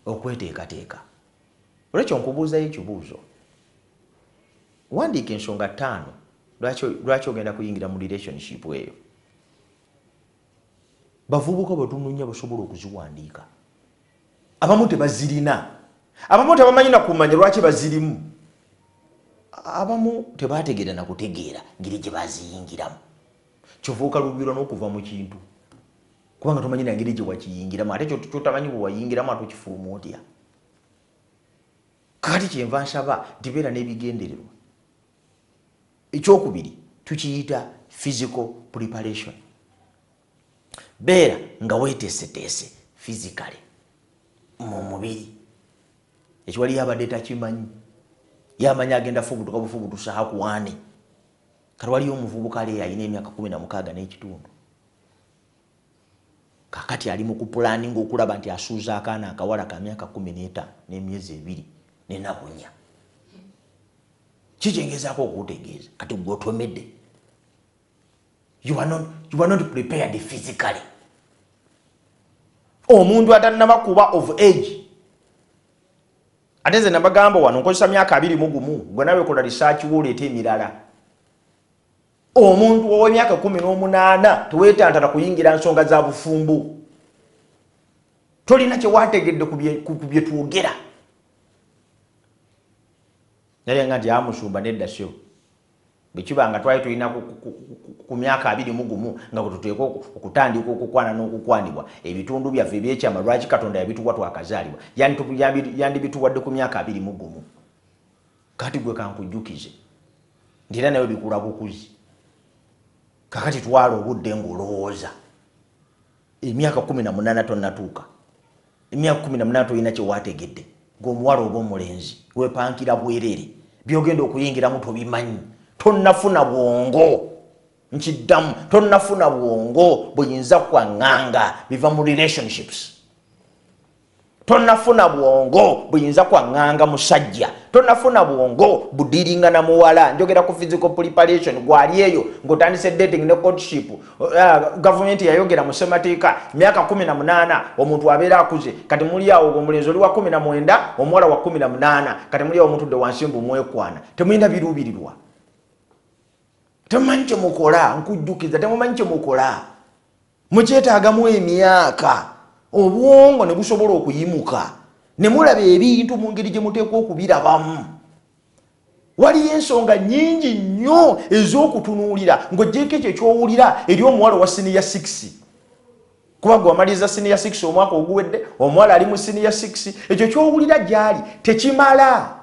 okweteekateeka. Olwekyo nkubuuzayo ekibuuzo. Wandiika ensonga 5 lwaki ogenda kuyingira mu relationship eyo. Bavubuka batununya basobola okuziwandiika. Abamu tebazirina. Abamu tebamanyi na kumanya lwaki bazirimu. Abamu tebategeera na kutegeera ngeri gye baziyingiramu. Kivuuka lubirwa n'okuva mu kintu. Kubanga tomanyi na ngeri gye wakiyingiramu ate kyotamanyi bwe wayingiramu ate okifuluma otya. Kati kyenva nsaba tibeera n'ebigendererwa. Ekyokubiri tukiyita physical preparation. Beera nga weeteeseteese physically mu mubiri. Ekiwali yabadde takimanyi. Yamanya agenda fubutuka bufubutusa hakuwane. Kati waliyo omuvubuka ali ayina emyaka 16 n'ekitundu. Kakati ali mu kupulaninga okulaba nti asuuza akaana akawala ka myaka 15 n'emyezi 2 n'ennaku 4. Kijengezaako okutegeeza kati gwotomedde. You are not prepared physically. Omuntu atannaba kuba of age. Ate nze nabagamba wano nkozesa myaka 21 gwe nawe kola research woleeta emirala. Omuntu ow'emyaka 18 teweetantala kuyingira nsonga za bufumbu. Tolina kye wategedde ku bye twogera. Naye nga nti amusumba nedda syo. Bwe kibanga twali tulina ku myaka 21 nga kututeeka okutandika okukwana n'okukwanibwa ebitundu byaffe ebyekyama lwaki Katonda yabituwa twakazaalibwa yandibituwadde ku myaka 21. Kati gwe kankujjukize nti era nawe bikula bukuzi. Kakati twala obudde ng'olowooza emyaka 18 tonnatuuka, emyaka 18 tolina kye waategedde ng'omuwala oba omulenzi weepankira bwerere byogenda okuyingiramu tobimanyi. Tonnafuna bwongo nkiddamu, tonnafuna bwongo buyinza kwaŋŋanga biva mu relationships. Tonnafuna bwongo buyinza kwaŋŋanga musajja. Tonnafuna bwongo budiringa na muwala. Njogera ku physical preparation gwali eyo ng'otandise dating ne courtship. Government yayogera mu ssemateeka myaka 18 omuntu abeera akuze. Kati muli awo omulenzi oli wa 19 omuwala wa 18 kati muli awo omutudde wansi mbu mwekwana. Temulina biruubirirwa. Temumanyi kye mukola nkujjukiza temumanyi kye mukola. Mukyetaagamu emyaka obwongo ne busobola okuyimuka ne mulaba ebintu mu ngeri gye muteekwa okubirabamu. Waliyo ensonga nnyingi nnyo ez'okutunuulira ng'oggyeko ekyo ekyowulira eri omuwala wa senior 6. Kuba gwe wamaliriza senior 6 omwaka oguwedde omuwala ali mu senior 6 ekyo kyowulira gyali tekimala.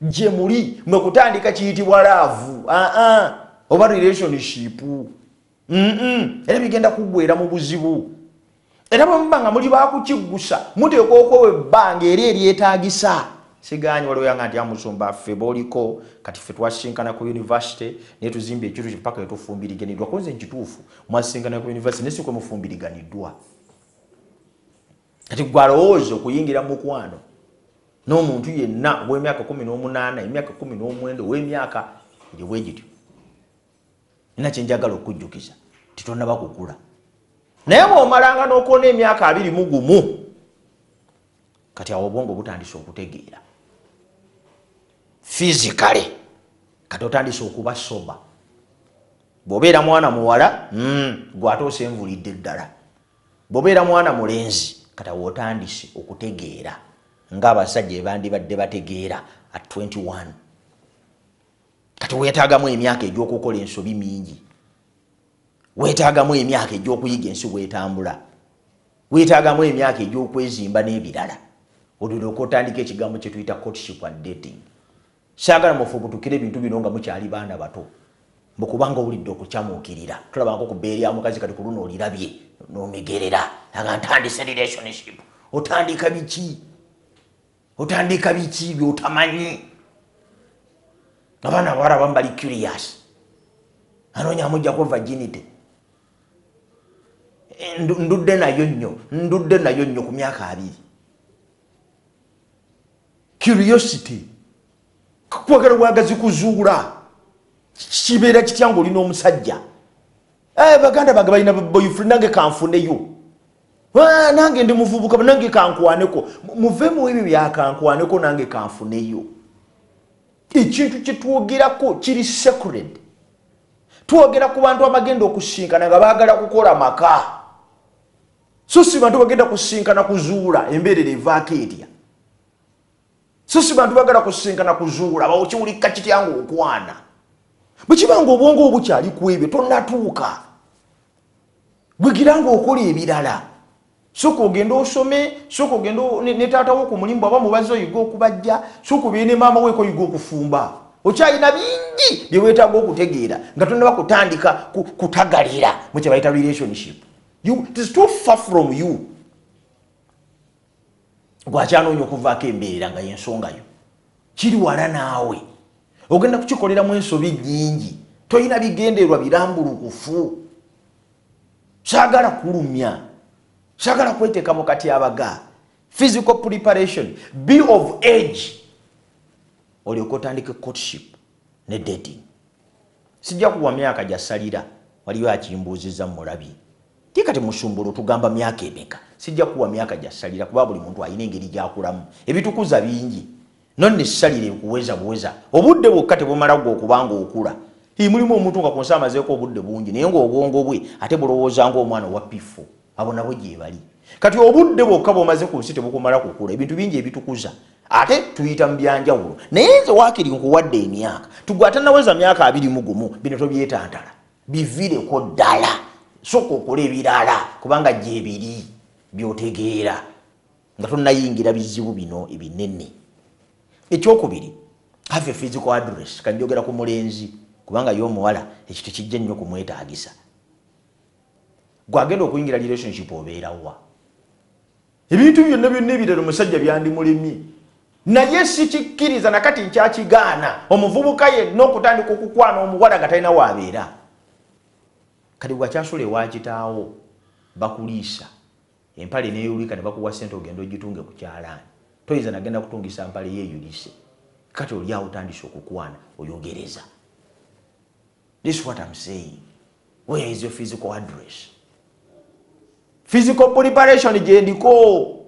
Gye muli mwe kutandika kiyitibwa laavu oba relationship. Era bigenda kuggweera mu buzibu. Era bwe muba nga muli baakukiggusa muteekwa okwewa ebbanga era eryetaagisa. Sigaanyi waliwo yanga nti amusumba ffe booliko kati ffe twasinkana ku university naye tuzimba ekitu paka etufumbiriganiddwa. Koze nkituufu mwasinkana ku university naye si kwe mufumbiriganiddwa. Kati gwe alowooza okuyingira mu mukwano n'omuntu yenna ow'emyaka 18 emyaka 19 ow'emyaka eri bwe gityo. Nina kye njagala okujjukiza ti tonnaba kukula. Naye bw'omalanga n'okoona emyaka 21 kati awo obwongo butandise okutegeera physically kati otandise okuba soba. Bw'obeera mwana muwala gwe ate osenvulidde ddala. Bw'obeera mwana mulenzi kati awo otandise okutegeera ng'abasajja ebandibadde bategeera at 21. Kati weetaagamu emyaka egy'okukola ensobi mingi. Weetaagamu emyaka egy'okuyiga ensi bw'etambula. Weetaagamu emyaka egy'okwezimba n'ebirala. Olulyoka otandika ekigambo kye tuyita courtship and dating. Saagala mufubutukire ebintu bino nga mukyali baana bato. Mbukubanga owulidde okukyamuukirira. Tulabanga ku bbeeri ya mukazi kati ku luno olirabye n'omegerera. Nga ntandise relationship. Otandika biki? Otandika biki by'otamanyi? Abaana abawala abamu bali curious. Anoonya amuggyako virginity. Ndudde nayo nnyo ku myaka 2. Curiosity. Kwagala bwagazi kuzuula. Kibeera kitya ng'olina omusajja. Baganda bange balina boyfriend nange kanfuneyo. nange ndi muvubuka nange kankwaneko muvemu ebyo byakankwaneko nange kanfuneyo ekintu kyetwogerako kiri sacred twogera ku bantu abagenda okusinkana nga baagala kukola maka so si bantu bagenda kusinkana kuzuula embeerera evaako etya so si bantu bagala kusinkana kuzuula bawokiwulika kityanga okwana bwe kibanga obwongo obukyali ku ebyo tonnatuuka bwegiranga okola ebirala soko ogenda osome soko ogenda ne taata wo ku mulimu bwaba mubazi oyiga okubajja soko beene maama weeko oyiga okufumba okyalina bingi bye weetaaga okutegeera nga tonnaba kutandika kutagalira mu kye bayita relationship. It is too far from you. Gwachanoonya okuvaako embeerera nga y'ensonga yo kiri wala naawe ogenda kukikoleramu ensobi nnyingi toyina bigendererwa birambulukufu saagala kulumya saagala kweteeka mu kati abaga physical preparation be of age olyoka otandike courtship ne dating. Sijja kuwa myaka gyasalira waliyo akimbuuziza mulabi kikati musumbulo tugamba myaka emeka sijja kuwa myaka gyasalira kuba buli muntu alina engeri gyakulamu ebitukuza bingi nonne salire kuweza buweza obudde bwokka tebumala gwe okubanga okula mulimu omuntu nga kunsa amazeeko obudde bungi naye ng'obwongo bwe ate bulowooza ng'omwana owa P4 abo nabo gye bali kati obudde bwokka bw'omaze ku nsi tebukumala kukula ebintu bingi ebitukuza ate tuyita mu byanjawulo naye nze waakiri nkuwadde emyaka tugwe atanaweza myaka 21 bino tobyetantala biviireko ddala soko okola ebirala kubanga gye biri byotegeera nga tonnayingira bizibu bino ebinene. Ekyokubiri have a physical address kanjogera ku mulenzi kubanga y'omuwala ekito kijja nnyo kumwetaagisa gwagenda okuyingira relationship obeerawa ebintu byonna byonna ebirala omusajja byandimulemye naye sikikkiriza nakati nkyakigaana omuvubuka yenna okutandika okukwana omuwala nga talina waabeera kati bwakyasula ewakitaawo bakuliisa empale neeyulika ne bakuwa sente ogenda ogitunge ku kyalaani toyinza nagenda kutungisa mpale yeeyulise kati oli awo otandise okukwana oyogereza. This is what I'm saying. Where is your physical address? Physical preparation gyendiko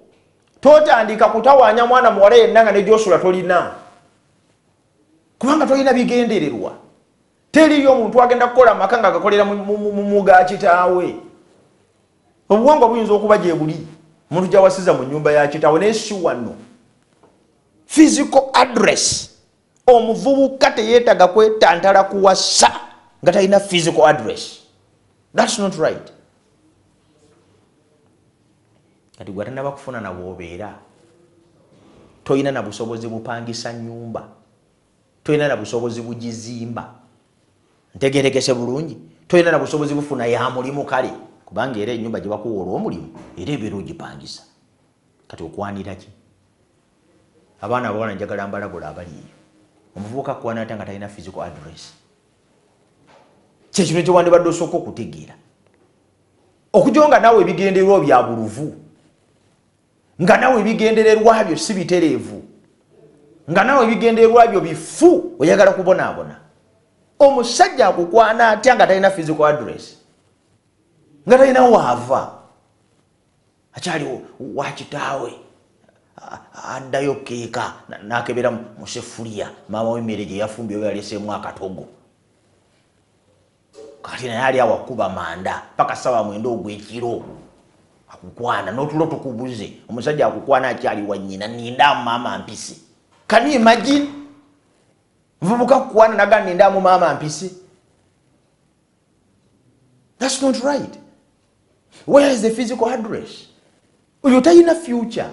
totandika kutawaanya mwana muwala yenna nga ne gyosula tolina kubanga tolina bigendererwa teriyo omuntu agenda kukola amaka nga agakolera mu ga kitaawe obuwangwa buyinza okuba gye buli omuntu gyawasiza mu nnyumba ya kitaawe naye si wano. Physical address omuvubuka teyeetaga kwetantala kuwasa nga talina physical address. That's not right. Kati gwatana bakufuna na bwobeera toyina na busobozi bupangisa nyumba toyina na busobozi bugizimba ntegerekese bulungi toyina na busobozi bufuna ya mulimu kale kubanga era ennyumba gye bakuwa olw'omulimu era ebeera ogipangisa kati okwanira ki abaana abawala njagala mbalagula abaliyo omuvubuka kwana ate nga talina physical address kyekino kyewandibadde osooka okutegeera okujonga naawe ebigendererwa bya buluvu nga naawe ebigendererwa byo si bitereevu nga naawe ebigendererwa byo bifu oyagala kubonaabona omusajja akukwana atya nga talina physical address nga talina waava akyali wakitaawe addayo keeka nakebera mu sefuliya maama w'emmere gye yafumbye oyo yaleseemu akatogo kati naye ali awakuba manda paka 9 ogw'ekiro akukwana n'otulo tukubuze omusajja akukwana akyali wannyina nindaamu maama mpisi. Can you imagine mvubuka kukwana naga nindaamu maama mpisi? That's not right. Where is the physical address? Oyo talina future.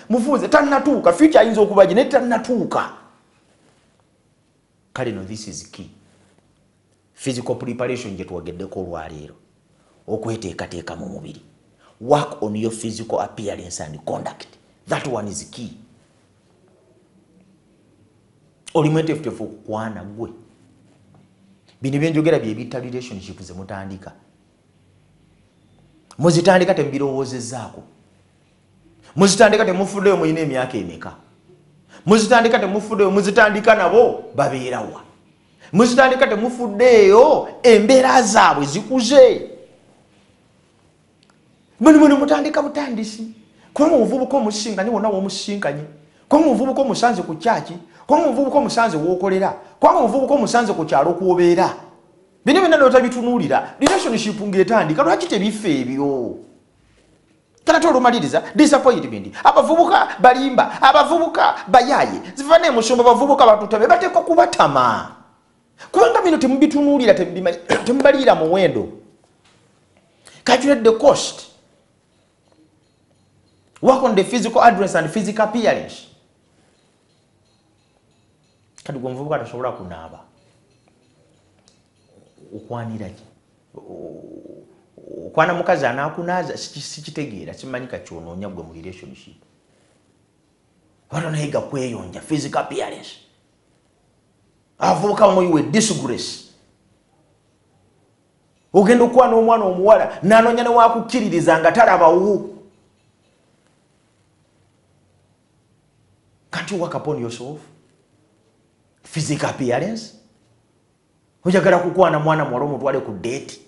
Mufuuze tannatuuka future ayinza okuba gye naye tannatuuka. Kale no, this is key. Physical preparation gye twogeddeko olwaleero okweteekateeka mu mubiri. Work on your physical appearance and conduct. That one is key. Oli mweteefuteefu okukwana gwe bino byenjogera bye bita relationship ze mutandika muzitandika temubirowoozezaako muzitandika temufuddeyo muyina emyaka emeka muzitandika temufuddeyo muzitandika nabo babeerawa muzitandika temufuddeyo embeera zaabwe zikuze Bano mutandika butandisi. Kwa muvubuka omusinkanye wonna w'omusinkanye. Kwa muvubuka omusanze ku kyaki. Kwa muvubuka omusanze w'okolera. Kwa muvubuka omusanze ku kyalo kw'obeera. Bino byonna n'otabitunuulira relationship ng'etandika lwaki tebife ebyo? Tala olumaliriza disappointment. Abavubuka balimba, abavubuka bayaye. Zivane musomba abavubuka batutabe bateekwa kubatama. Kubanga bino temubitunuulira temubalira muwendo. Calculate the cost. Work on the physical address and physical appearance. Kati gwe muvubuka tasobola kunaaba. Okwanira ki? Okwana mukazi anaakunaaza sikitegeera simanyika kyonoonya gwe mu relationship. Watonayiga kweyonja physical appearance. Avubuka muyiwe disgrace. Ogenda okwana omwana omuwala n'anoonya ne wakukkiririza nga talabawo. Can't you work upon yourself? Physical appearance? Ojagala kukwana mwana muwala omutwale ku date.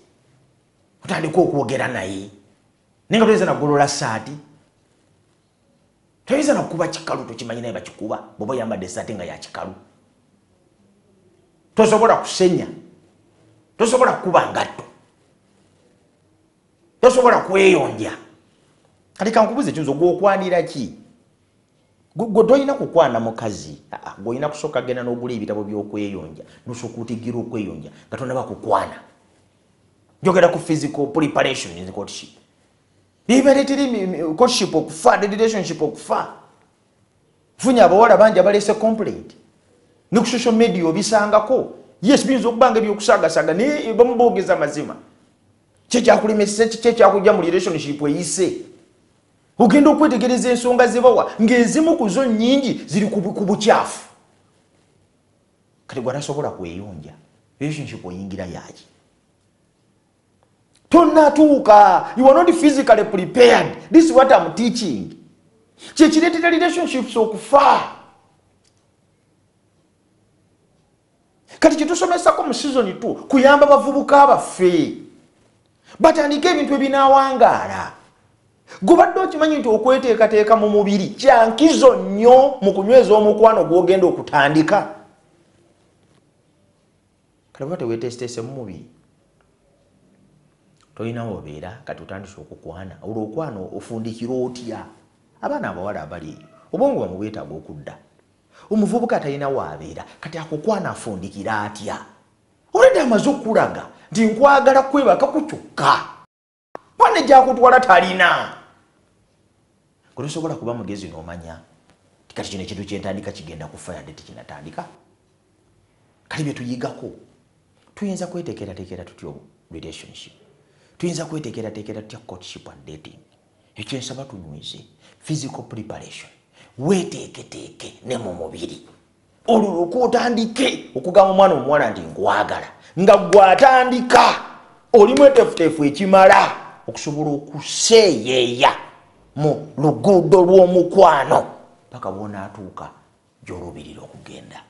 Otandika okwogera naye. Nenga toyinza na golola saati. Toyinza na kuba kikalu tokimanyi naye bakikuba. Bw'oba oyambadde essaati nga ya kikalu. Tosobola kusenya. Tosobola kuba ngatto. Tosobola kweyonja. Kati kankubuze ekibuzo gw'okwanira ki? Gwe toyina kukwana mukazi. Gw'olina kusooka genda n'ogula ebitabo by'okweyonja. N'osooka otigira okweyonja nga tonnaba kukwana. Njogera ku physical preparation in the courtship. Bibereteri courtship okufa, the relationship okufa. Funya abawala bangi abalese complaint. Ne ku social media obisangako. Yes, biyinza okubanga ebyokusagasaga naye bamuboogeza mazima. Kyekyakulemesa kyekyakuggya mu relationship eyise. Ogenda okwetegereza ensonga ze bawa ng'ezimu ku zo nnyingi ziri ku bukyafu. Kati gwe tasobola kweyonja. Relationship oyingira yaki? Tonatuuka. You are not physically prepared. This is what I'm teaching. Kyekireetera relationships okufa. Kati kyetusomesako mu season 2 kuyamba bavubuka abaffe batandika ebintu ebinaawangaala. Gubadde okimanyi nti okweteekateeka mu mubiri kyankizo nnyo mu kunyweza omukwano gw'ogenda okutandika. Kati bwate weetesiteese mu mubiri tolina obeera kati otandise okukwana. Olwokwana ofundikira otya? Abaana abawala abali obwongo bwamwe bwetaaga okudda. Omuvubuka talina waabeera kati akukwana afundikira atya? Olwedde amaze okulaga nti nkwagala kwebaka kukyokka. Wane gyakutwala talina. Gwe tosobola kuba mugezi n'omanya kati kino ekintu kyentandika kigenda kufa yadde tekinatandika. Kati bye tuyigako tuyinza kweteekerateekera tutyo relationship. Tuyinza kweteekerateekera tutya courtship and dating. Ekyensaba tunyweze physical preparation. Weteeketeeke ne mu mubiri. Olulooka otandike okugamba omwana omuwala nti nkwagala nga gw'atandika oli mweteefuteefu ekimala okusobola okuseeyeeya mu luguudo lw'omukwano paka bw'onaatuuka gy'oluubirira okugenda.